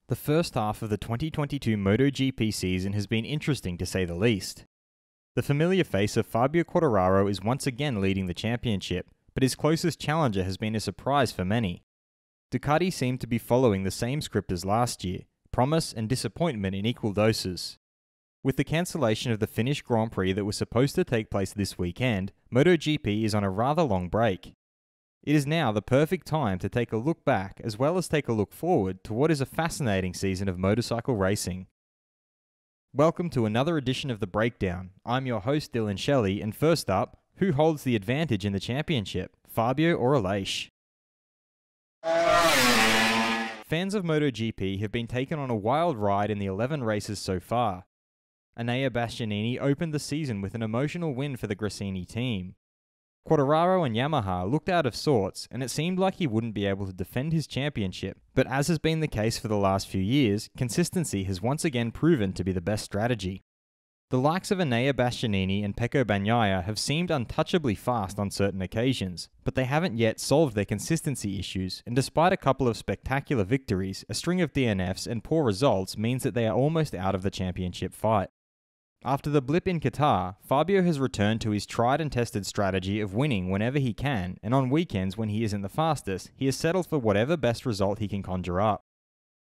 The first half of the 2022 MotoGP season has been interesting to say the least. The familiar face of Fabio Quartararo is once again leading the championship, but his closest challenger has been a surprise for many. Ducati seemed to be following the same script as last year, promise and disappointment in equal doses. With the cancellation of the Finnish Grand Prix that was supposed to take place this weekend, MotoGP is on a rather long break. It is now the perfect time to take a look back as well as take a look forward to what is a fascinating season of motorcycle racing. Welcome to another edition of The Breakdown. I'm your host Dylan Shelley, and first up, who holds the advantage in the championship, Fabio or Aleix? Fans of MotoGP have been taken on a wild ride in the 11 races so far. Enea Bastianini opened the season with an emotional win for the Gresini team. Quartararo and Yamaha looked out of sorts, and it seemed like he wouldn't be able to defend his championship, but as has been the case for the last few years, consistency has once again proven to be the best strategy. The likes of Enea Bastianini and Pecco Bagnaia have seemed untouchably fast on certain occasions, but they haven't yet solved their consistency issues, and despite a couple of spectacular victories, a string of DNFs and poor results means that they are almost out of the championship fight. After the blip in Qatar, Fabio has returned to his tried and tested strategy of winning whenever he can, and on weekends when he isn't the fastest, he has settled for whatever best result he can conjure up.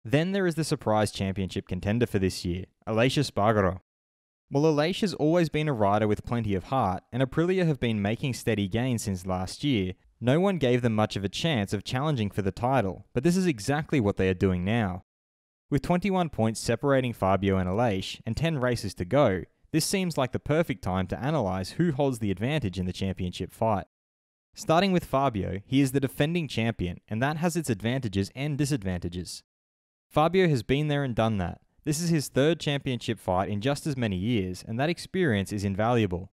Then there is the surprise championship contender for this year, Aleix. While Aleix has always been a rider with plenty of heart, and Aprilia have been making steady gains since last year, no one gave them much of a chance of challenging for the title, but this is exactly what they are doing now. With 21 points separating Fabio and Aleix, and 10 races to go, this seems like the perfect time to analyse who holds the advantage in the championship fight. Starting with Fabio, he is the defending champion, and that has its advantages and disadvantages. Fabio has been there and done that. This is his third championship fight in just as many years, and that experience is invaluable.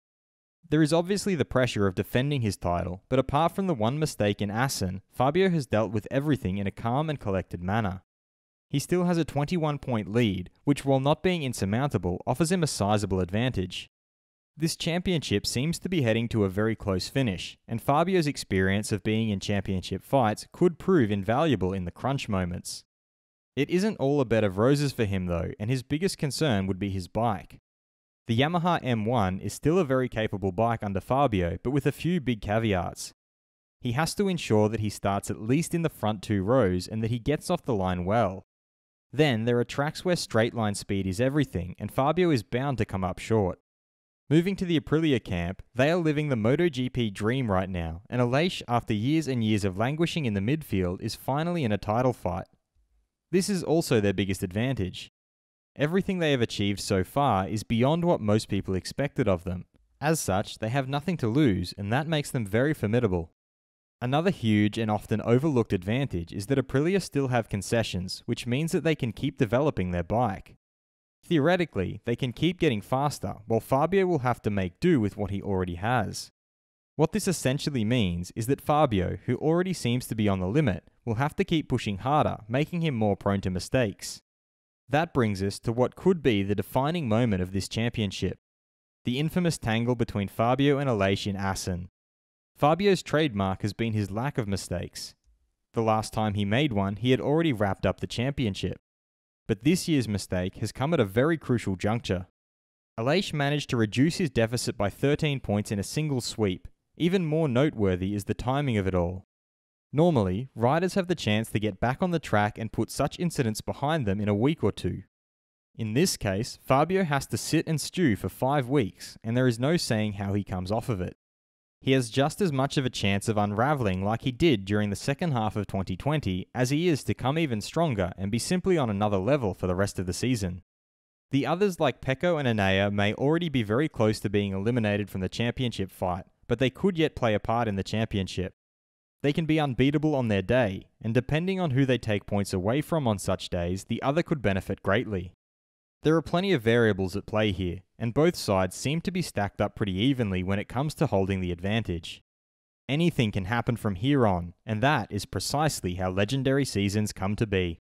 There is obviously the pressure of defending his title, but apart from the one mistake in Assen, Fabio has dealt with everything in a calm and collected manner. He still has a 21-point lead, which while not being insurmountable, offers him a sizable advantage. This championship seems to be heading to a very close finish, and Fabio's experience of being in championship fights could prove invaluable in the crunch moments. It isn't all a bed of roses for him though, and his biggest concern would be his bike. The Yamaha M1 is still a very capable bike under Fabio, but with a few big caveats. He has to ensure that he starts at least in the front two rows and that he gets off the line well. Then there are tracks where straight line speed is everything, and Fabio is bound to come up short. Moving to the Aprilia camp, they are living the MotoGP dream right now, and Aleix, after years and years of languishing in the midfield, is finally in a title fight. This is also their biggest advantage. Everything they have achieved so far is beyond what most people expected of them. As such, they have nothing to lose, and that makes them very formidable. Another huge and often overlooked advantage is that Aprilia still have concessions, which means that they can keep developing their bike. Theoretically, they can keep getting faster, while Fabio will have to make do with what he already has. What this essentially means is that Fabio, who already seems to be on the limit, will have to keep pushing harder, making him more prone to mistakes. That brings us to what could be the defining moment of this championship: the infamous tangle between Fabio and Aleix in Assen. Fabio's trademark has been his lack of mistakes. The last time he made one, he had already wrapped up the championship. But this year's mistake has come at a very crucial juncture. Aleix managed to reduce his deficit by 13 points in a single sweep. Even more noteworthy is the timing of it all. Normally, riders have the chance to get back on the track and put such incidents behind them in a week or two. In this case, Fabio has to sit and stew for 5 weeks, and there is no saying how he comes off of it. He has just as much of a chance of unravelling like he did during the second half of 2020 as he is to come even stronger and be simply on another level for the rest of the season. The others like Pecco and Enea may already be very close to being eliminated from the championship fight, but they could yet play a part in the championship. They can be unbeatable on their day, and depending on who they take points away from on such days, the other could benefit greatly. There are plenty of variables at play here, and both sides seem to be stacked up pretty evenly when it comes to holding the advantage. Anything can happen from here on, and that is precisely how legendary seasons come to be.